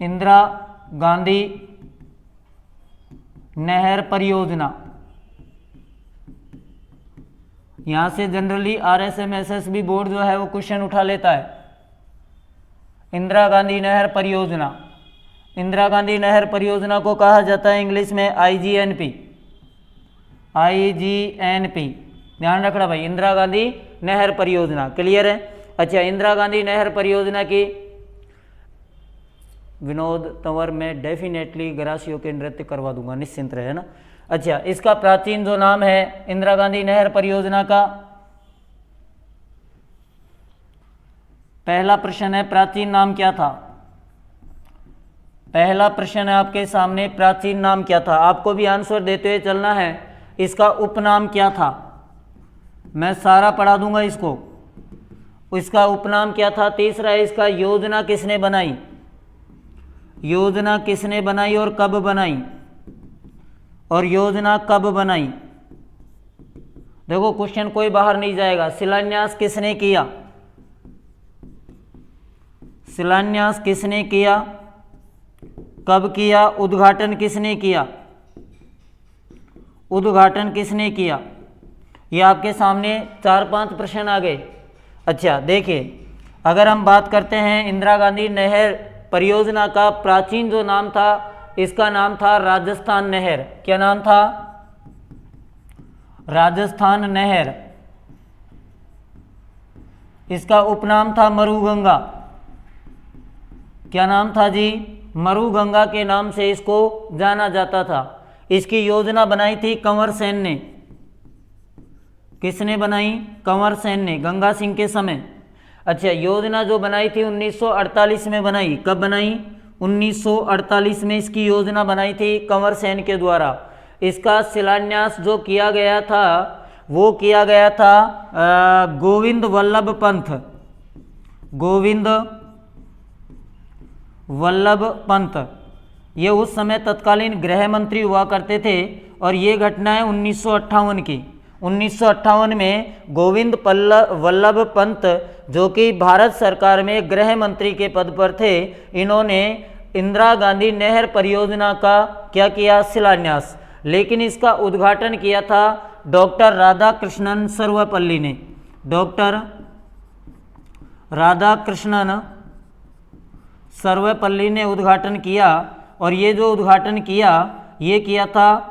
इंदिरा गांधी नहर परियोजना। यहां से जनरली RSMSSB बोर्ड जो है वो क्वेश्चन उठा लेता है। इंदिरा गांधी नहर परियोजना, इंदिरा गांधी नहर परियोजना को कहा जाता है इंग्लिश में IGNP। ध्यान रखना भाई, इंदिरा गांधी नहर परियोजना। क्लियर है? अच्छा, इंदिरा गांधी नहर परियोजना की विनोद तंवर में डेफिनेटली ग्रासियों के नृत्य करवा दूंगा, निश्चिंत रहे ना। अच्छा, इसका प्राचीन जो नाम है इंदिरा गांधी नहर परियोजना का, पहला प्रश्न है प्राचीन नाम क्या था? पहला प्रश्न है आपके सामने, प्राचीन नाम क्या था? आपको भी आंसर देते हुए चलना है। इसका उपनाम क्या था? मैं सारा पढ़ा दूंगा इसको। इसका उपनाम क्या था? तीसरा है इसका योजना किसने बनाई? योजना किसने बनाई और कब बनाई? और योजना कब बनाई? देखो क्वेश्चन कोई बाहर नहीं जाएगा। शिलान्यास किसने किया? शिलान्यास किसने किया? कब किया? उद्घाटन किसने किया? उद्घाटन किसने किया? ये आपके सामने 4-5 प्रश्न आ गए। अच्छा देखिए, अगर हम बात करते हैं इंदिरा गांधी नहर परियोजना का प्राचीन जो नाम था, इसका नाम था राजस्थान नहर। क्या नाम था? राजस्थान नहर। इसका उपनाम था मरुगंगा। क्या नाम था जी? मरुगंगा के नाम से इसको जाना जाता था। इसकी योजना बनाई थी कंवर सेन ने। किसने बनाई? कंवर सेन ने, गंगा सिंह के समय। अच्छा, योजना जो बनाई थी 1948 में बनाई। कब बनाई? 1948 में इसकी योजना बनाई थी कंवर सेन के द्वारा। इसका शिलान्यास जो किया गया था वो किया गया था गोविंद वल्लभ पंत। गोविंद वल्लभ पंत ये उस समय तत्कालीन गृह मंत्री हुआ करते थे। और ये घटना है 1958 की। 1958 में गोविंद वल्लभ पंत जो कि भारत सरकार में गृह मंत्री के पद पर थे, इन्होंने इंदिरा गांधी नहर परियोजना का क्या किया? शिलान्यास। लेकिन इसका उद्घाटन किया था डॉक्टर राधाकृष्णन सर्वपल्ली ने। डॉक्टर राधाकृष्णन सर्वपल्ली ने उद्घाटन किया। और ये जो उद्घाटन किया ये किया था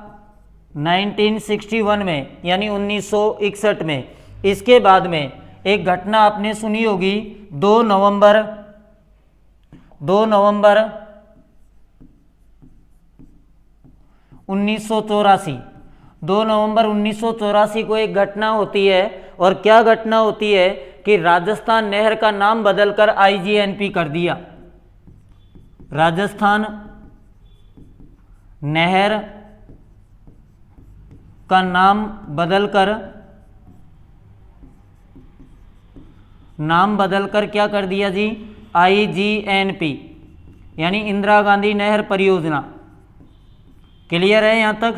1961 में, यानी 1961 में। इसके बाद में एक घटना आपने सुनी होगी, 2 नवंबर 1984। 2 नवंबर 1984 को एक घटना होती है। और क्या घटना होती है कि राजस्थान नहर का नाम बदलकर IGNP कर दिया। राजस्थान नहर का नाम बदलकर क्या कर दिया जी? IGNP, यानी इंदिरा गांधी नहर परियोजना। क्लियर है यहां तक?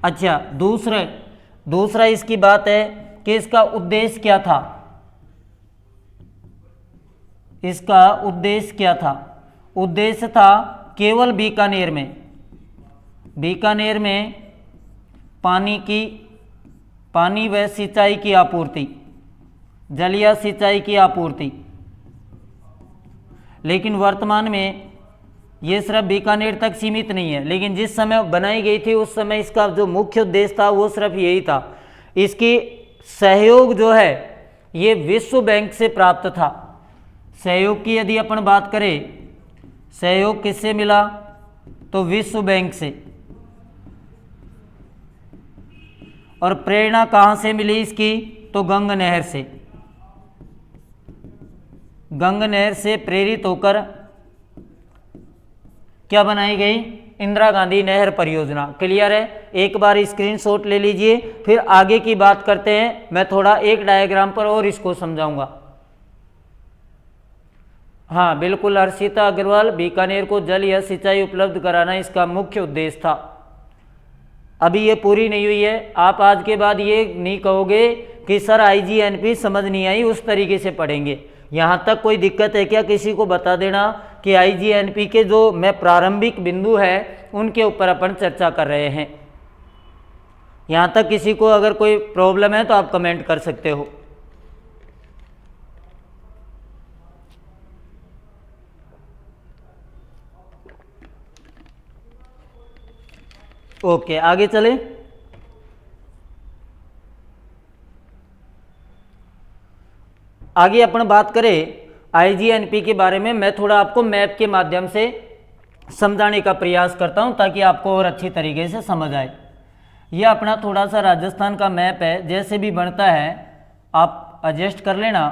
अच्छा, दूसरा इसकी बात है कि इसका उद्देश्य क्या था? इसका उद्देश्य क्या था? उद्देश्य था केवल बीकानेर में पानी व सिंचाई की आपूर्ति, जलीय सिंचाई की आपूर्ति। लेकिन वर्तमान में ये सिर्फ बीकानेर तक सीमित नहीं है। लेकिन जिस समय बनाई गई थी उस समय इसका जो मुख्य उद्देश्य था वो सिर्फ यही था। इसकी सहयोग जो है ये विश्व बैंक से प्राप्त था। सहयोग की यदि अपन बात करें, सहयोग किससे मिला? तो विश्व बैंक से। और प्रेरणा कहाँ से मिली इसकी? तो गंगा नहर से। गंगा नहर से प्रेरित होकर क्या बनाई गई? इंदिरा गांधी नहर परियोजना। क्लियर है? एक बार स्क्रीनशॉट ले लीजिए, फिर आगे की बात करते हैं। मैं थोड़ा एक डायग्राम पर और इसको समझाऊंगा। हाँ बिल्कुल हर्षिता अग्रवाल, बीकानेर को जल या सिंचाई उपलब्ध कराना इसका मुख्य उद्देश्य था। अभी ये पूरी नहीं हुई है। आप आज के बाद ये नहीं कहोगे कि सर IGNP समझ नहीं आई, उस तरीके से पढ़ेंगे। यहाँ तक कोई दिक्कत है क्या? किसी को बता देना कि आईजीएनपी के जो मैं प्रारंभिक बिंदु है उनके ऊपर अपन चर्चा कर रहे हैं। यहाँ तक किसी को अगर कोई प्रॉब्लम है तो आप कमेंट कर सकते हो। ओके, आगे चले। आगे अपन बात करें आईजीएनपी के बारे में। मैं थोड़ा आपको मैप के माध्यम से समझाने का प्रयास करता हूं ताकि आपको और अच्छी तरीके से समझ आए। यह अपना थोड़ा सा राजस्थान का मैप है, जैसे भी बनता है आप एडजस्ट कर लेना,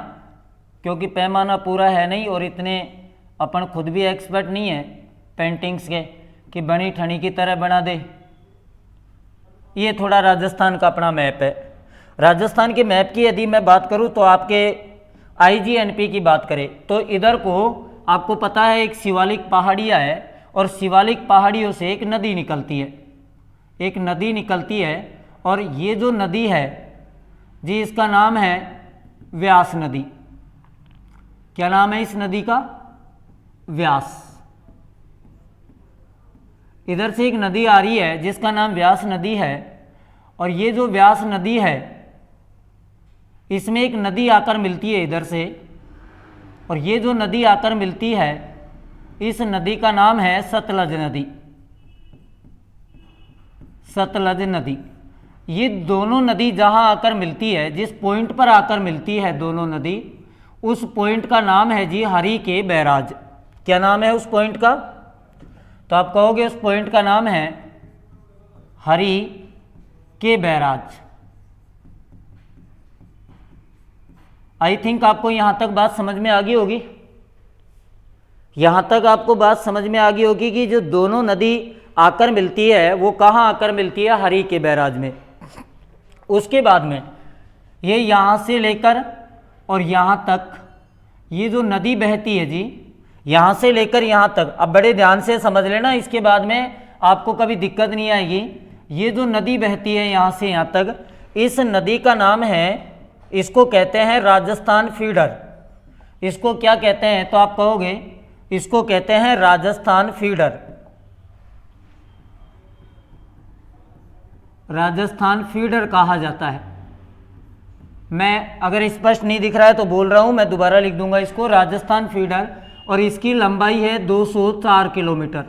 क्योंकि पैमाना पूरा है नहीं और इतने अपन खुद भी एक्सपर्ट नहीं है पेंटिंग्स के कि बनी ठनी की तरह बना दे। ये थोड़ा राजस्थान का अपना मैप है। राजस्थान के मैप की यदि मैं बात करूं तो आपके आईजीएनपी की बात करें तो इधर को आपको पता है एक शिवालिक पहाड़ियाँ है और शिवालिक पहाड़ियों से एक नदी निकलती है, एक नदी निकलती है और ये जो नदी है जी इसका नाम है व्यास नदी। क्या नाम है इस नदी का? व्यास। इधर से एक नदी आ रही है जिसका नाम व्यास नदी है और ये जो व्यास नदी है इसमें एक नदी आकर मिलती है इधर से, और ये जो नदी आकर मिलती है इस नदी का नाम है सतलज नदी। सतलज नदी। ये दोनों नदी जहां आकर मिलती है, जिस पॉइंट पर आकर मिलती है दोनों नदी, उस पॉइंट का नाम है जी हरि के बैराज। क्या नाम है उस पॉइंट का? तो आप कहोगे उस पॉइंट का नाम है हरि के बैराज। आई थिंक आपको यहां तक बात समझ में आ गई होगी। यहां तक आपको बात समझ में आ गई होगी कि जो दोनों नदी आकर मिलती है वो कहां आकर मिलती है? हरि के बैराज में। उसके बाद में ये यहां से लेकर और यहां तक ये जो नदी बहती है जी, यहां से लेकर यहां तक, अब बड़े ध्यान से समझ लेना, इसके बाद में आपको कभी दिक्कत नहीं आएगी। ये जो नदी बहती है यहां से यहां तक, इस नदी का नाम है, इसको कहते हैं राजस्थान फीडर। इसको क्या कहते हैं? तो आप कहोगे इसको कहते हैं राजस्थान फीडर। राजस्थान फीडर कहा जाता है। मैं अगर स्पष्ट नहीं दिख रहा है तो बोल रहा हूं, मैं दोबारा लिख दूंगा इसको, राजस्थान फीडर, और इसकी लंबाई है 204 किलोमीटर।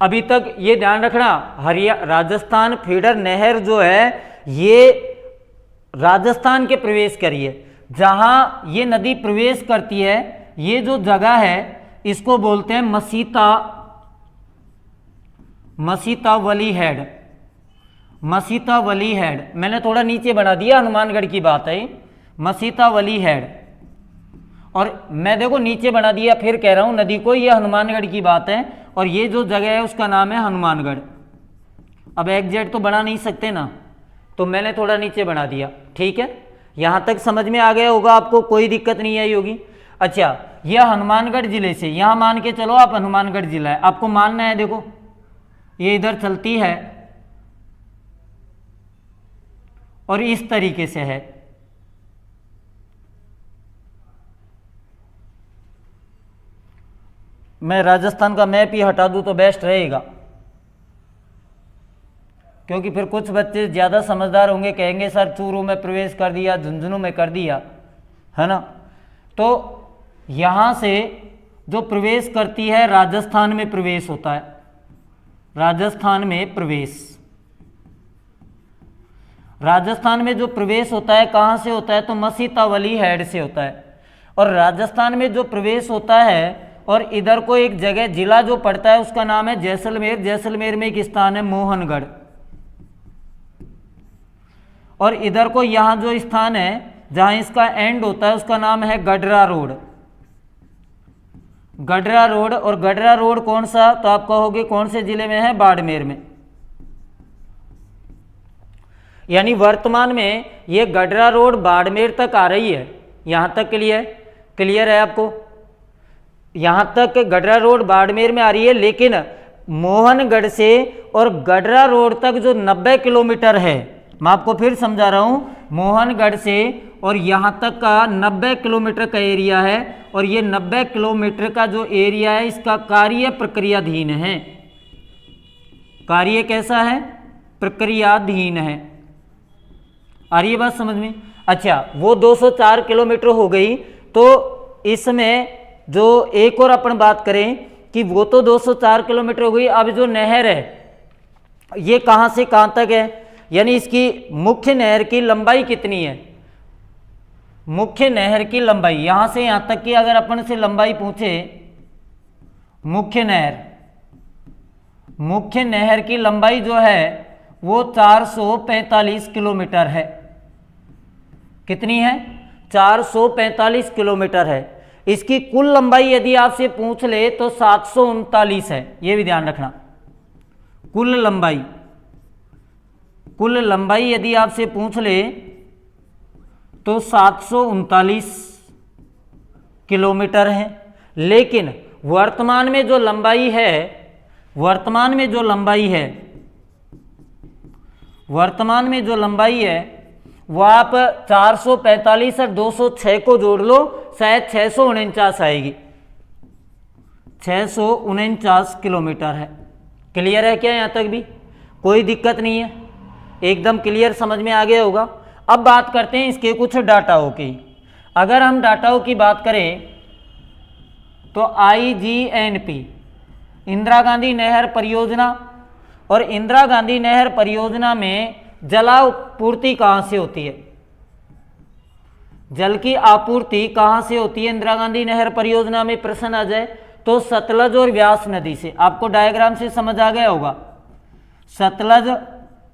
अभी तक ये ध्यान रखना, राजस्थान फीडर नहर जो है ये राजस्थान के प्रवेश करी है। जहां ये नदी प्रवेश करती है ये जो जगह है इसको बोलते हैं मसीता वली हेड। मसीता वली हेड मैंने थोड़ा नीचे बना दिया, हनुमानगढ़ की बात है। मसीता वली हेड, और मैं देखो नीचे बना दिया, फिर कह रहा हूं नदी को, ये हनुमानगढ़ की बात है और ये जो जगह है उसका नाम है हनुमानगढ़। अब एग्जैक्ट तो बना नहीं सकते ना, तो मैंने थोड़ा नीचे बना दिया। ठीक है, यहां तक समझ में आ गया होगा आपको, कोई दिक्कत नहीं आई होगी। अच्छा, यह हनुमानगढ़ जिले से, यहां मान के चलो आप हनुमानगढ़ जिला है, आपको मानना है। देखो ये इधर चलती है और इस तरीके से है। मैं राजस्थान का मैप ही हटा दूं तो बेस्ट रहेगा, क्योंकि फिर कुछ बच्चे ज़्यादा समझदार होंगे, कहेंगे सर चूरू में प्रवेश कर दिया, झुंझुनू में कर दिया, है ना। तो यहाँ से जो प्रवेश करती है राजस्थान में प्रवेश होता है। राजस्थान में प्रवेश, राजस्थान में जो प्रवेश होता है कहाँ से होता है? तो मसीतावली हेड से होता है। और राजस्थान में जो प्रवेश होता है, और इधर को एक जगह जिला जो पड़ता है उसका नाम है जैसलमेर। जैसलमेर में एक स्थान है मोहनगढ़, और इधर को यहाँ जो स्थान है जहाँ इसका एंड होता है उसका नाम है गडरा रोड। गडरा रोड, और गडरा रोड कौन सा? तो आप कहोगे कौन से जिले में है? बाड़मेर में। यानी वर्तमान में ये गडरा रोड बाड़मेर तक आ रही है। यहां तक क्लियर है आपको? यहां तक गडरा रोड बाड़मेर में आ रही है, लेकिन मोहनगढ़ से और गडरा रोड तक जो 90 किलोमीटर है, मैं आपको फिर समझा रहा हूं मोहनगढ़ से और यहाँ तक का 90 किलोमीटर का एरिया है, और ये 90 किलोमीटर का जो एरिया है इसका कार्य प्रक्रियाधीन है। कार्य कैसा है? प्रक्रियाधीन है। आ रही है बात समझ में? अच्छा, वो 204 किलोमीटर हो गई, तो इसमें जो एक और अपन बात करें कि वो तो 204 किलोमीटर हो गई। अब जो नहर है ये कहाँ से कहाँ तक है, यानी इसकी मुख्य नहर की लंबाई कितनी है? मुख्य नहर की लंबाई यहां से यहां तक की अगर अपन से लंबाई पूछे, मुख्य नहर की लंबाई जो है वो 445 किलोमीटर है। कितनी है? 445 किलोमीटर है। इसकी कुल लंबाई यदि आपसे पूछ ले तो 739 है, ये भी ध्यान रखना। कुल लंबाई यदि आपसे पूछ ले तो 739 किलोमीटर है। लेकिन वर्तमान में जो लंबाई है वो आप 445 और 206 को जोड़ लो, शायद 649 आएगी। 649 किलोमीटर है। क्लियर है क्या? यहाँ तक भी कोई दिक्कत नहीं है, एकदम क्लियर समझ में आ गया होगा। अब बात करते हैं इसके कुछ डाटाओं की। अगर हम डाटाओं की बात करें तो IGNP इंदिरा गांधी नहर परियोजना, और इंदिरा गांधी नहर परियोजना में जलापूर्ति कहाँ से होती है? जल की आपूर्ति कहाँ से होती है इंदिरा गांधी नहर परियोजना में? प्रश्न आ जाए तो सतलज और व्यास नदी से। आपको डायग्राम से समझ आ गया होगा। सतलज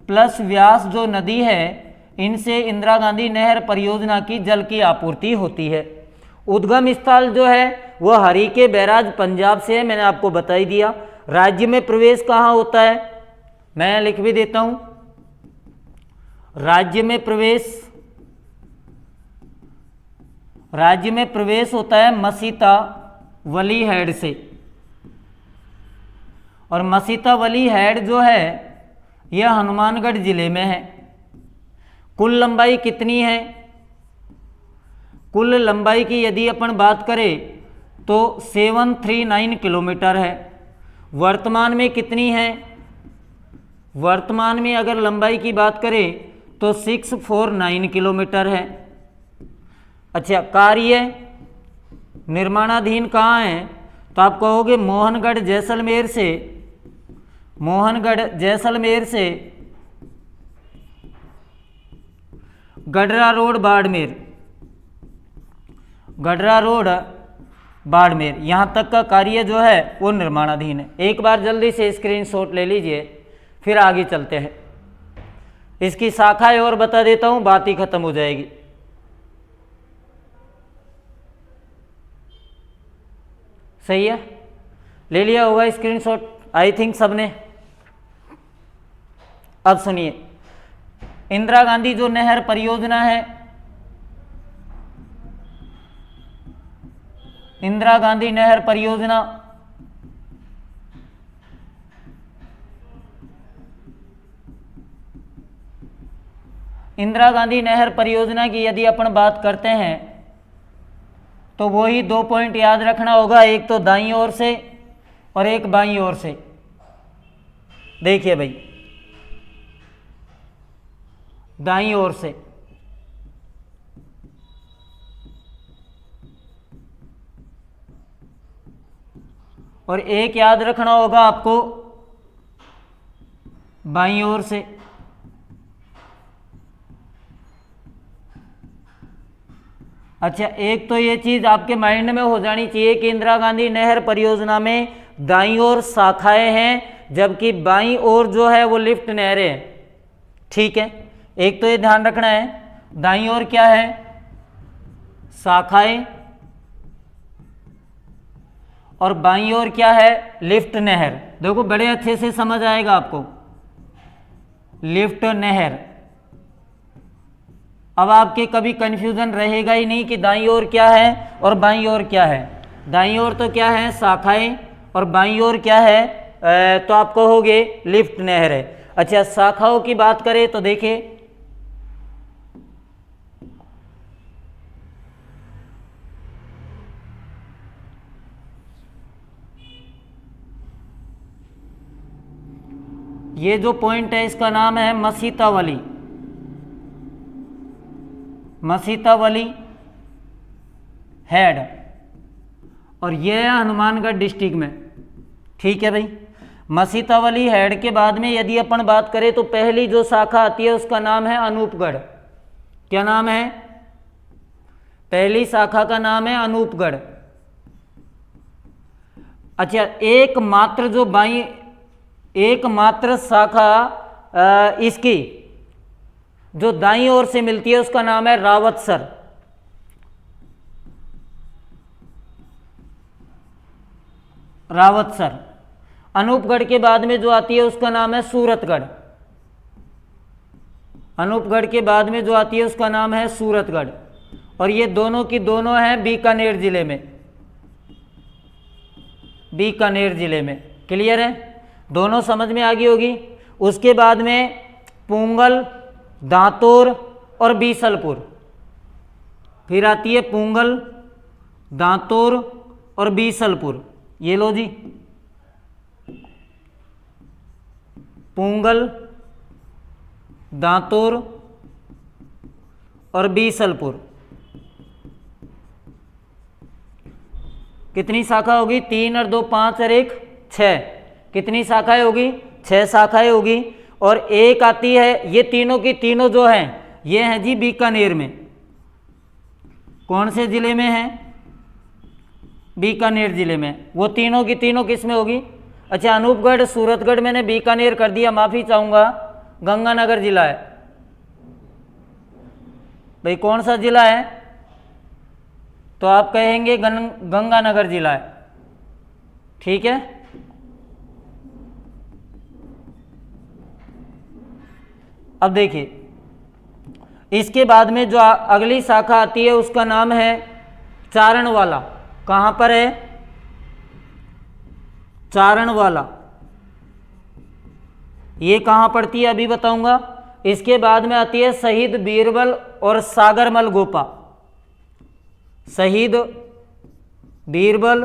प्लस व्यास जो नदी है, इनसे इंदिरा गांधी नहर परियोजना की जल की आपूर्ति होती है। उद्गम स्थल जो है वो हरीके बैराज पंजाब से है, मैंने आपको बता ही दिया। राज्य में प्रवेश कहाँ होता है? मैं लिख भी देता हूं। राज्य में प्रवेश होता है मसीता वली हेड से, और मसीता वली हेड जो है यह हनुमानगढ़ जिले में है। कुल लंबाई कितनी है? कुल लंबाई की यदि अपन बात करें तो 739 किलोमीटर है। वर्तमान में कितनी है? वर्तमान में अगर लंबाई की बात करें तो 649 किलोमीटर है। अच्छा, कार्य निर्माणाधीन कहाँ है? तो आप कहोगे मोहनगढ़ जैसलमेर से गडरा रोड बाड़मेर यहाँ तक का कार्य जो है वो निर्माणाधीन है। एक बार जल्दी से स्क्रीनशॉट ले लीजिए, फिर आगे चलते हैं। इसकी शाखाएं और बता देता हूँ, बात ही खत्म हो जाएगी। सही है? ले लिया होगा स्क्रीनशॉट आई थिंक सबने। अब सुनिए, इंदिरा गांधी जो नहर परियोजना है, इंदिरा गांधी नहर परियोजना की यदि अपन बात करते हैं तो वही 2 पॉइंट याद रखना होगा, एक तो दाईं ओर से और एक बाईं ओर से। देखिए भाई, दाईं ओर से और एक याद रखना होगा आपको बाईं ओर से। अच्छा, एक तो ये चीज आपके माइंड में हो जानी चाहिए कि इंदिरा गांधी नहर परियोजना में दाईं ओर शाखाएं हैं, जबकि बाईं ओर जो है वो लिफ्ट नहरें हैं। ठीक है, एक तो ये ध्यान रखना है, दाईं ओर क्या है? शाखाएं, और बाईं ओर क्या है? लिफ्ट नहर। देखो बड़े अच्छे से समझ आएगा आपको, लिफ्ट नहर। अब आपके कभी कंफ्यूजन रहेगा ही नहीं कि दाईं ओर क्या है और बाईं ओर क्या है। दाईं ओर तो क्या है? शाखाएं, और बाईं ओर क्या है? तो आप कहोगे लिफ्ट नहर है। अच्छा, शाखाओं की बात करें तो देखिए, ये जो पॉइंट है इसका नाम है मसीतावली, मसीतावली हेड, और ये है हनुमानगढ़ डिस्ट्रिक्ट में। ठीक है भाई। मसीतावली हेड के बाद में यदि अपन बात करें तो पहली जो शाखा आती है उसका नाम है अनूपगढ़। क्या नाम है? पहली शाखा का नाम है अनूपगढ़। अच्छा, एकमात्र जो एकमात्र शाखा इसकी जो दाईं ओर से मिलती है उसका नाम है रावतसर। रावतसर। अनूपगढ़ के बाद में जो आती है उसका नाम है सूरतगढ़। अनूपगढ़ के बाद में जो आती है उसका नाम है सूरतगढ़, और ये दोनों की दोनों हैं बीकानेर जिले में, बीकानेर जिले में। क्लियर है? दोनों समझ में आ गई होगी। उसके बाद में पुंगल, दांतोर और बीसलपुर। फिर आती है पुंगल, दांतोर और बीसलपुर। ये लो जी, पुंगल, दांतोर और बीसलपुर। कितनी शाखा होगी? 3 और 2 5 और 1 6। कितनी शाखाएं होगी? 6 शाखाएं होगी। और एक आती है, ये तीनों की तीनों जो हैं ये हैं जी बीकानेर में। कौन से जिले में हैं? बीकानेर जिले में। वो तीनों की तीनों किस में होगी? अच्छा, अनूपगढ़, सूरतगढ़ मैंने बीकानेर कर दिया, माफ़ी चाहूँगा, गंगानगर जिला है भाई। कौन सा जिला है? तो आप कहेंगे गंगानगर जिला है। ठीक है। अब देखिए, इसके बाद में जो अगली शाखा आती है उसका नाम है चारणवाला। कहाँ पर है? चारणवाला। ये कहाँ पड़ती है अभी बताऊंगा। इसके बाद में आती है शहीद बीरबल और सागरमल गोपा। शहीद बीरबल,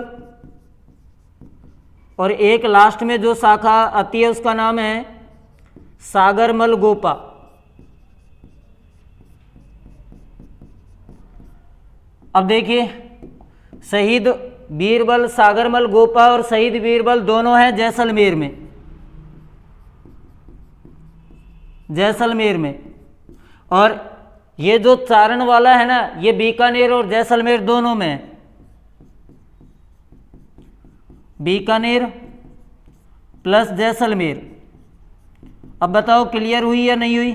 और एक लास्ट में जो शाखा आती है उसका नाम है सागरमल गोपा। अब देखिए, शहीद बीरबल, सागरमल गोपा और शहीद बीरबल दोनों हैं जैसलमेर में, जैसलमेर में। और ये जो चारण वाला है ना, ये बीकानेर और जैसलमेर दोनों में है। बीकानेर प्लस जैसलमेर। अब बताओ क्लियर हुई या नहीं हुई?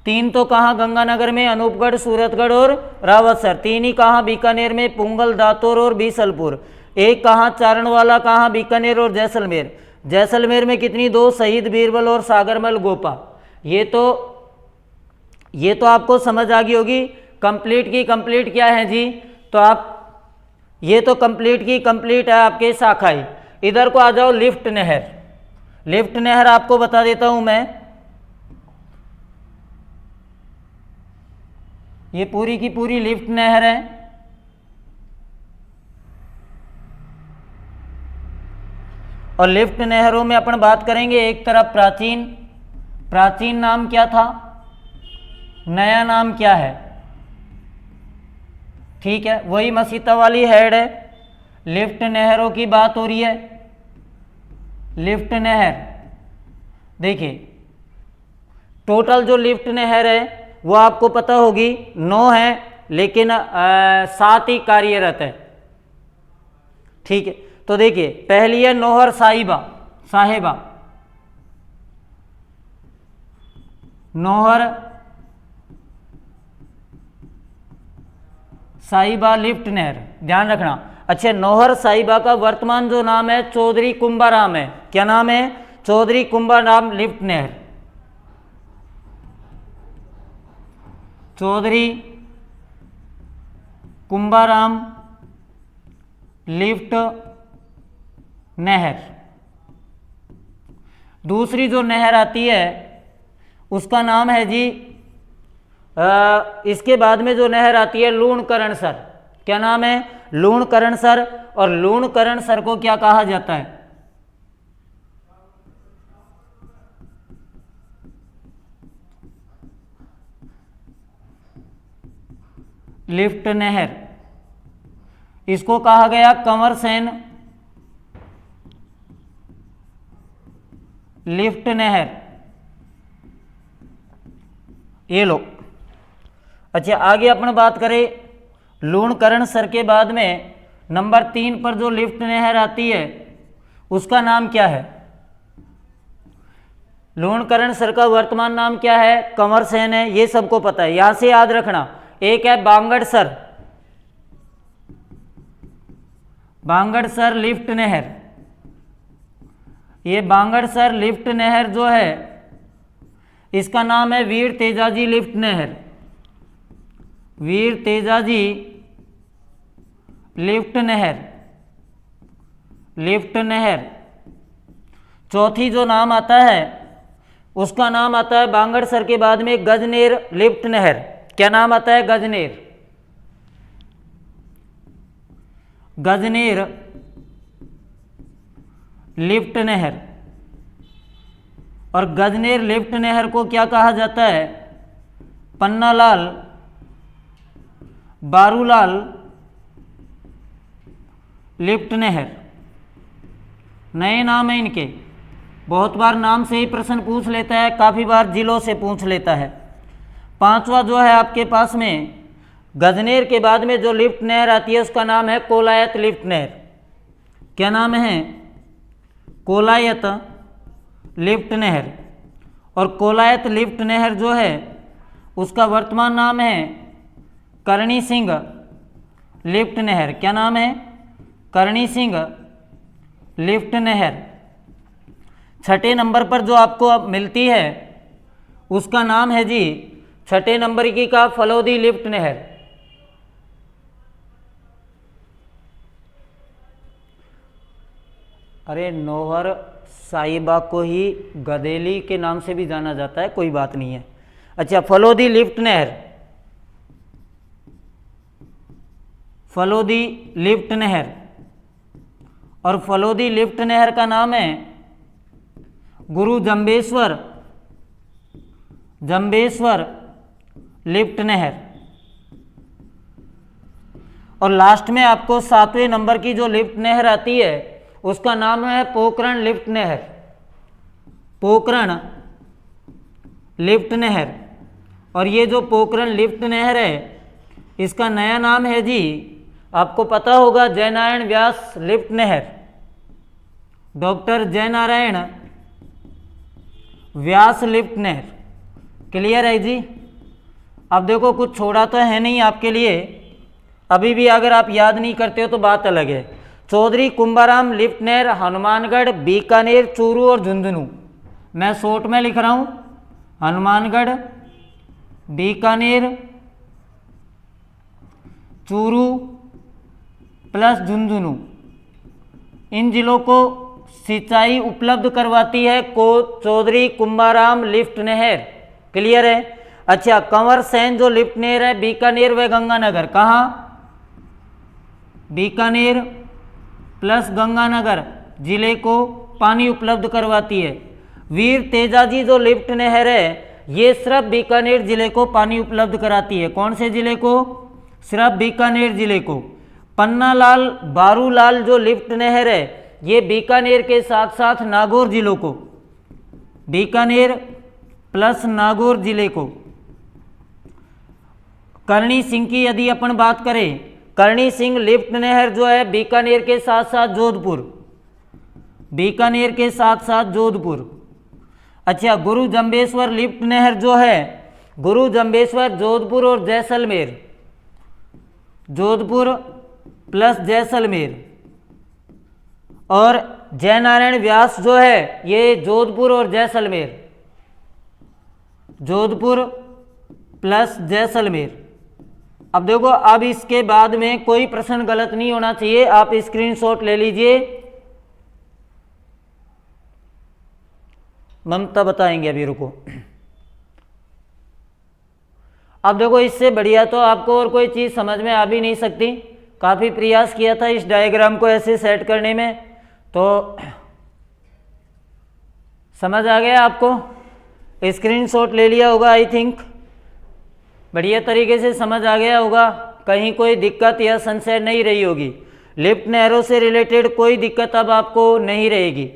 3 तो कहाँ? गंगानगर में, अनूपगढ़, सूरतगढ़ और रावतसर। 3 ही कहाँ? बीकानेर में, पुंगल, दातोर और बीसलपुर। एक कहाँ? चारणवाला। कहाँ? बीकानेर और जैसलमेर। जैसलमेर में कितनी? 2, शहीद बीरबल और सागरमल गोपा। ये तो आपको समझ आ गई होगी। कंप्लीट की कंप्लीट क्या है जी? तो आप, ये तो कंप्लीट की कंप्लीट है आपके शाखाएं। इधर को आ जाओ, लिफ्ट नहर। लिफ्ट नहर आपको बता देता हूं मैं। ये पूरी की पूरी लिफ्ट नहर है। और लिफ्ट नहरों में अपन बात करेंगे, एक तरफ प्राचीन नाम क्या था, नया नाम क्या है। ठीक है, वही मसीता वाली हेड है। लिफ्ट नहरों की बात हो रही है। लिफ्ट नहर देखिए, टोटल जो लिफ्ट नहर है वो आपको पता होगी 9 है, लेकिन 7 ही कार्यरत है। ठीक है, तो देखिए, पहली है नौहर साहिबा, नौहर साहिबा लिफ्ट नहर, ध्यान रखना। अच्छा, नौहर साहिबा का वर्तमान जो नाम है चौधरी कुंभाराम है। क्या नाम है? चौधरी कुंभाराम लिफ्ट नहर। चौधरी कुंभाराम लिफ्ट नहर। दूसरी जो नहर आती है उसका नाम है जी, इसके बाद में जो नहर आती है लूणकरणसर। क्या नाम है? लूणकरणसर। और लूणकरणसर को क्या कहा जाता है? लिफ्ट नहर, इसको कहा गया कंवर सेन लिफ्ट नहर। ये लो। अच्छा, आगे अपन बात करें लूणकरण सर के बाद में नंबर 3 पर जो लिफ्ट नहर आती है उसका नाम क्या है? लूणकरण सर का वर्तमान नाम क्या है? कंवर सेन है, ये सबको पता है, यहां से याद रखना। एक है बांगड़सर, बांगड़सर लिफ्ट नहर। ये बांगड़सर लिफ्ट नहर जो है इसका नाम है वीर तेजाजी लिफ्ट नहर, वीर तेजाजी लिफ्ट नहर, लिफ्ट नहर। चौथी जो नाम आता है उसका नाम आता है बांगड़सर के बाद में गजनेर लिफ्ट नहर। क्या नाम आता है? गजनेर, गजनेर लिफ्ट नहर। और गजनेर लिफ्ट नहर को क्या कहा जाता है? पन्नालाल बारूलाल लिफ्ट नहर, नए नाम है इनके। बहुत बार नाम से ही प्रश्न पूछ लेता है, काफ़ी बार जिलों से पूछ लेता है। पांचवा जो है आपके पास में गजनेर के बाद में जो लिफ्ट नहर आती है उसका नाम है कोलायत लिफ्ट नहर। क्या नाम है? कोलायत लिफ्ट नहर। और कोलायत लिफ्ट नहर जो है उसका वर्तमान नाम है करणी सिंह लिफ्ट नहर। क्या नाम है? करणी सिंह लिफ्ट नहर। छठे नंबर पर जो आपको अब मिलती है उसका नाम है जी, छठे नंबर की का फलोदी लिफ्ट नहर। अरे नौहर साहिबा को ही गदेली के नाम से भी जाना जाता है, कोई बात नहीं है। अच्छा, फलोदी लिफ्ट नहर, फलोदी लिफ्ट नहर। और फलोदी लिफ्ट नहर का नाम है गुरु जंबेश्वर, जंबेश्वर लिफ्ट नहर। और लास्ट में आपको 7वें नंबर की जो लिफ्ट नहर आती है उसका नाम है पोकरण लिफ्ट नहर, पोकरण लिफ्ट नहर। और ये जो पोकरण लिफ्ट नहर है इसका नया नाम है जी, आपको पता होगा, जयनारायण व्यास लिफ्ट नहर। डॉक्टर जयनारायण व्यास लिफ्ट नहर। क्लियर है जी? अब देखो कुछ छोड़ा तो है नहीं आपके लिए, अभी भी अगर आप याद नहीं करते हो तो बात अलग है। चौधरी कुंभाराम लिफ्ट नहर हनुमानगढ़, बीकानेर, चूरू और झुंझुनू। मैं शॉर्ट में लिख रहा हूँ, हनुमानगढ़, बीकानेर, चूरू प्लस झुंझुनू, इन जिलों को सिंचाई उपलब्ध करवाती है को चौधरी कुंभाराम लिफ्ट नहर। क्लियर है? अच्छा, कंवर सेन जो लिफ्ट नहर है बीकानेर व गंगानगर, कहाँ? बीकानेर प्लस गंगानगर जिले को पानी उपलब्ध करवाती है। वीर तेजाजी जो लिफ्ट नहर है ये सिर्फ बीकानेर जिले को पानी उपलब्ध कराती है। कौन से जिले को? सिर्फ बीकानेर जिले को। पन्नालाल बारूलाल जो लिफ्ट नहर है ये बीकानेर के साथ साथ नागौर जिलों को, बीकानेर प्लस नागौर जिले को। करणी सिंह की यदि अपन बात करें, करणी सिंह लिफ्ट नहर जो है बीकानेर के साथ साथ जोधपुर, बीकानेर के साथ साथ जोधपुर। अच्छा, गुरु जंबेश्वर लिफ्ट नहर जो है, गुरु जंबेश्वर जोधपुर और जैसलमेर, जोधपुर प्लस जैसलमेर। और जयनारायण व्यास जो है ये जोधपुर और जैसलमेर, जोधपुर प्लस जैसलमेर। अब देखो, अब इसके बाद में कोई प्रश्न गलत नहीं होना चाहिए, आप स्क्रीनशॉट ले लीजिए। ममता बताएंगे, अभी रुको। अब देखो, इससे बढ़िया तो आपको और कोई चीज़ समझ में आ भी नहीं सकती। काफ़ी प्रयास किया था इस डायग्राम को ऐसे सेट करने में, तो समझ आ गया आपको? स्क्रीनशॉट ले लिया होगा आई थिंक, बढ़िया तरीके से समझ आ गया होगा। कहीं कोई दिक्कत या संशय नहीं रही होगी। लिफ्ट नहरों से रिलेटेड कोई दिक्कत अब आपको नहीं रहेगी।